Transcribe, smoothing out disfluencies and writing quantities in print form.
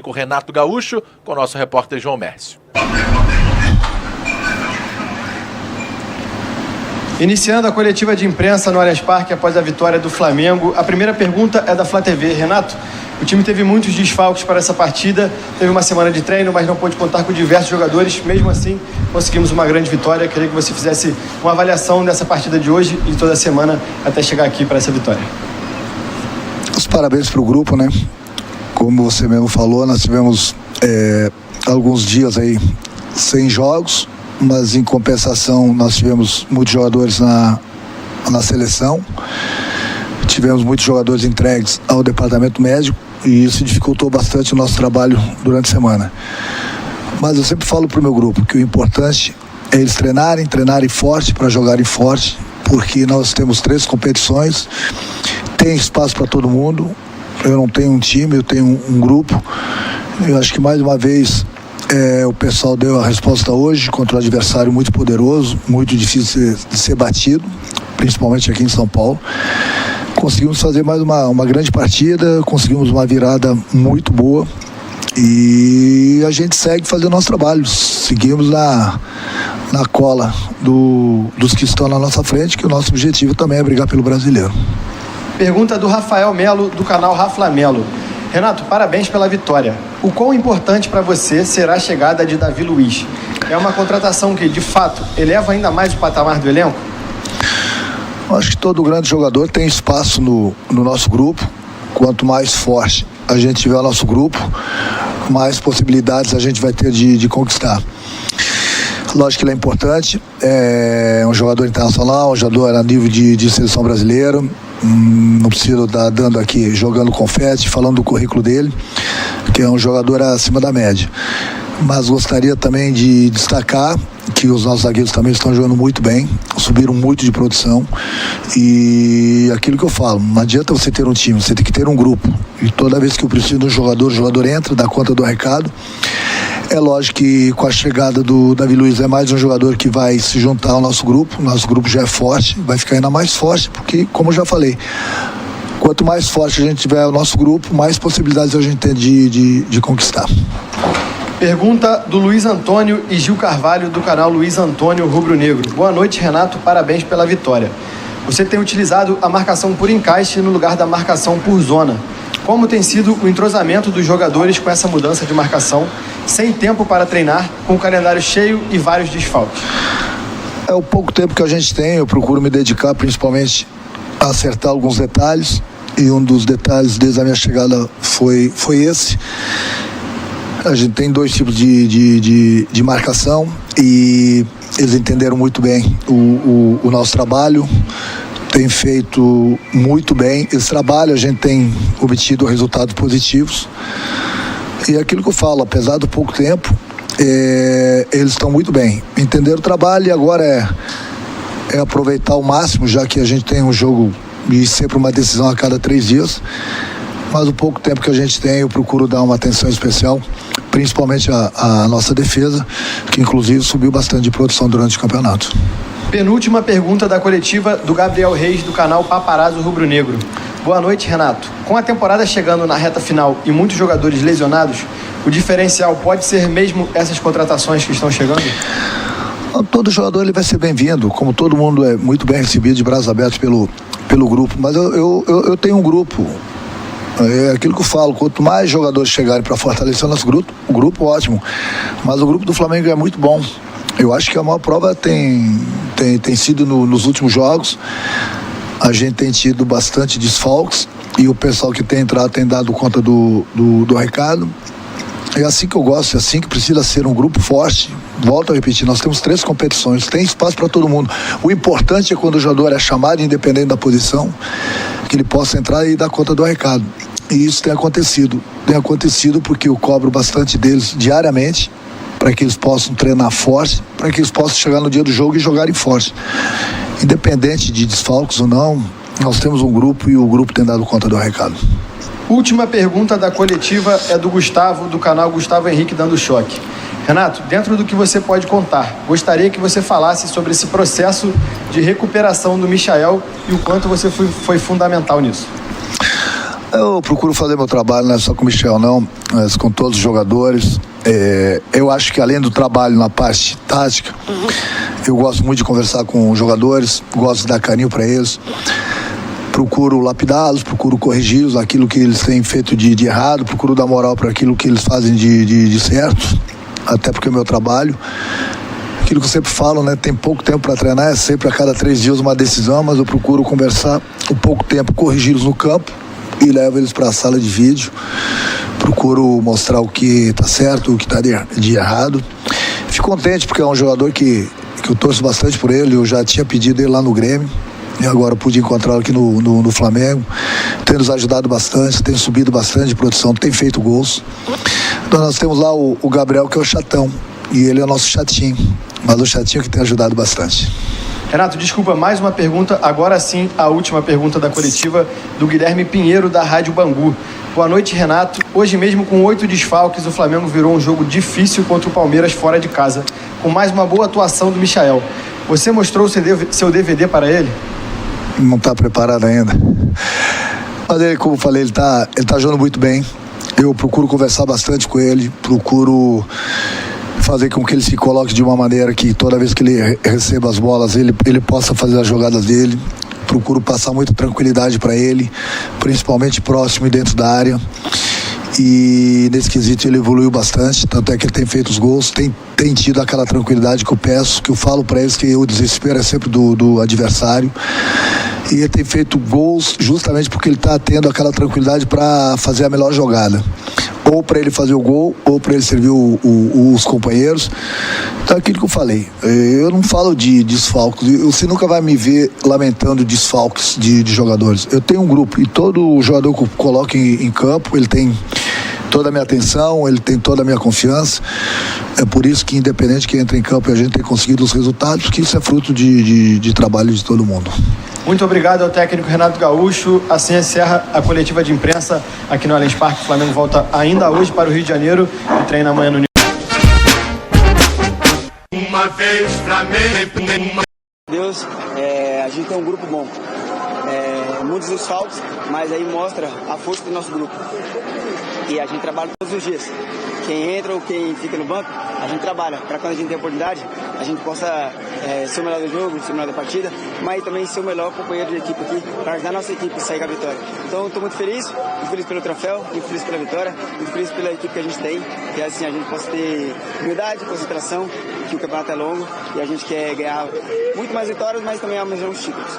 técnico Renato Gaúcho com o nosso repórter João Mércio. Iniciando a coletiva de imprensa no Allianz Parque após a vitória do Flamengo, a primeira pergunta é da Flá TV. Renato, o time teve muitos desfalques para essa partida, teve uma semana de treino, mas não pôde contar com diversos jogadores. Mesmo assim, conseguimos uma grande vitória. Queria que você fizesse uma avaliação dessa partida de hoje e de toda a semana até chegar aqui para essa vitória. Os parabéns para o grupo, né? Como você mesmo falou, nós tivemos alguns dias aí sem jogos, mas em compensação nós tivemos muitos jogadores na seleção, tivemos muitos jogadores entregues ao departamento médico e isso dificultou bastante o nosso trabalho durante a semana. Mas eu sempre falo para o meu grupo que o importante é eles treinarem forte para jogarem forte, porque nós temos 3 competições, tem espaço para todo mundo. Eu não tenho um time, eu tenho um grupo. Eu acho que mais uma vez o pessoal deu a resposta hoje contra um adversário muito poderoso, muito difícil de ser batido, principalmente aqui em São Paulo. Conseguimos fazer mais uma grande partida, conseguimos uma virada muito boa e a gente segue fazendo nosso trabalho. Seguimos na cola dos que estão na nossa frente, que o nosso objetivo também é brigar pelo brasileiro. Pergunta do Rafael Melo, do canal Raflamelo. Renato, parabéns pela vitória. O quão importante para você será a chegada de Davi Luiz? É uma contratação que, de fato, eleva ainda mais o patamar do elenco? Acho que todo grande jogador tem espaço no nosso grupo. Quanto mais forte a gente tiver o nosso grupo, mais possibilidades a gente vai ter de conquistar. Lógico que ele é importante, é um jogador internacional, um jogador a nível de seleção brasileira. Não preciso estar dando aqui, jogando confete, falando do currículo dele, que é um jogador acima da média. Mas gostaria também de destacar que os nossos zagueiros também estão jogando muito bem, subiram muito de produção. E aquilo que eu falo, não adianta você ter um time, você tem que ter um grupo. E toda vez que eu preciso de um jogador, o jogador entra, dá conta do recado. É lógico que com a chegada do Davi Luiz é mais um jogador que vai se juntar ao nosso grupo já é forte, vai ficar ainda mais forte, porque, como eu já falei, quanto mais forte a gente tiver o nosso grupo, mais possibilidades a gente tem de conquistar. Pergunta do Luiz Antônio e Gil Carvalho, do canal Luiz Antônio Rubro Negro. Boa noite, Renato, parabéns pela vitória. Você tem utilizado a marcação por encaixe no lugar da marcação por zona. Como tem sido o entrosamento dos jogadores com essa mudança de marcação, sem tempo para treinar, com o calendário cheio e vários desfalques? É o pouco tempo que a gente tem, eu procuro me dedicar principalmente a acertar alguns detalhes, e um dos detalhes desde a minha chegada foi esse. A gente tem 2 tipos de marcação e eles entenderam muito bem o nosso trabalho, tem feito muito bem esse trabalho, a gente tem obtido resultados positivos. E é aquilo que eu falo, apesar do pouco tempo, eles estão muito bem. Entenderam o trabalho e agora é aproveitar ao máximo, já que a gente tem um jogo e sempre uma decisão a cada 3 dias. Mas o pouco tempo que a gente tem, eu procuro dar uma atenção especial, principalmente a nossa defesa, que inclusive subiu bastante de produção durante o campeonato. Penúltima pergunta da coletiva do Gabriel Reis, do canal Paparazzo Rubro Negro. Boa noite, Renato. Com a temporada chegando na reta final e muitos jogadores lesionados, o diferencial pode ser mesmo essas contratações que estão chegando? Todo jogador ele vai ser bem-vindo, como todo mundo é muito bem recebido, de braços abertos pelo grupo. Mas eu tenho um grupo. É aquilo que eu falo, quanto mais jogadores chegarem para fortalecer o nosso grupo, ótimo. Mas o grupo do Flamengo é muito bom. Eu acho que a maior prova tem sido nos últimos jogos. A gente tem tido bastante desfalques e o pessoal que tem entrado tem dado conta do recado. É assim que eu gosto, é assim que precisa ser um grupo forte. Volto a repetir, nós temos 3 competições, tem espaço para todo mundo. O importante é quando o jogador é chamado, independente da posição, que ele possa entrar e dar conta do recado. E isso tem acontecido. Tem acontecido porque eu cobro bastante deles diariamente, para que eles possam treinar forte, para que eles possam chegar no dia do jogo e jogarem forte. Independente de desfalques ou não, nós temos um grupo e o grupo tem dado conta do recado. Última pergunta da coletiva é do Gustavo, do canal Gustavo Henrique Dando Choque. Renato, dentro do que você pode contar, gostaria que você falasse sobre esse processo de recuperação do Michael e o quanto você foi fundamental nisso. Eu procuro fazer meu trabalho, não é só com o Michel não, mas com todos os jogadores. Eu acho que além do trabalho na parte tática, eu gosto muito de conversar com os jogadores, gosto de dar carinho para eles. Procuro lapidá-los, procuro corrigi-los, aquilo que eles têm feito de errado, procuro dar moral para aquilo que eles fazem de certo, até porque é o meu trabalho. Aquilo que eu sempre falo, né? Tem pouco tempo para treinar, é sempre a cada 3 dias uma decisão, mas eu procuro conversar um pouco tempo, corrigi-los no campo e levo eles para a sala de vídeo. Procuro mostrar o que está certo, o que está de errado. Fico contente porque é um jogador que eu torço bastante por ele, eu já tinha pedido ele lá no Grêmio. E agora pude encontrá-lo aqui no Flamengo. Tem nos ajudado bastante, tem subido bastante de produção, tem feito gols. Então nós temos lá o Gabriel, que é o chatão, e ele é o nosso chatinho, mas o chatinho que tem ajudado bastante. Renato, desculpa, mais uma pergunta, agora sim a última pergunta da coletiva do Guilherme Pinheiro, da Rádio Bangu. Boa noite, Renato. Hoje mesmo com 8 desfalques, o Flamengo virou um jogo difícil contra o Palmeiras fora de casa, com mais uma boa atuação do Michael. Você mostrou seu DVD para ele? Não está preparado ainda. Mas ele, como eu falei, ele tá jogando muito bem. Eu procuro conversar bastante com ele, procuro fazer com que ele se coloque de uma maneira que toda vez que ele receba as bolas, ele possa fazer as jogadas dele. Procuro passar muita tranquilidade para ele, principalmente próximo e dentro da área. E nesse quesito ele evoluiu bastante, tanto é que ele tem feito os gols, tem tido aquela tranquilidade que eu peço, que eu falo para eles que o desespero é sempre do adversário. E ele tem feito gols justamente porque ele está tendo aquela tranquilidade para fazer a melhor jogada. Ou para ele fazer o gol, ou para ele servir os companheiros. Então é aquilo que eu falei. Eu não falo de desfalques. Você nunca vai me ver lamentando desfalques de jogadores. Eu tenho um grupo e todo jogador que eu coloco em campo, ele tem toda a minha atenção, ele tem toda a minha confiança. É por isso que, independente de quem entra em campo, a gente tem conseguido os resultados, porque isso é fruto de trabalho de todo mundo. Muito obrigado ao técnico Renato Gaúcho. Assim encerra a coletiva de imprensa aqui no Allianz Parque. O Flamengo volta ainda hoje para o Rio de Janeiro e treina amanhã no Uma vez Flamengo. Deus, a gente tem um grupo bom. Muitos desfalques, mas aí mostra a força do nosso grupo. E a gente trabalha todos os dias. Quem entra ou quem fica no banco, a gente trabalha para quando a gente tem oportunidade, a gente possa ser o melhor do jogo, ser o melhor da partida, mas também ser o melhor companheiro de equipe aqui para ajudar a nossa equipe a sair com a vitória. Então estou muito feliz pelo troféu, muito feliz pela vitória, muito feliz pela equipe que a gente tem, que assim a gente possa ter humildade, concentração, que o campeonato é longo e a gente quer ganhar muito mais vitórias, mas também almejar os títulos.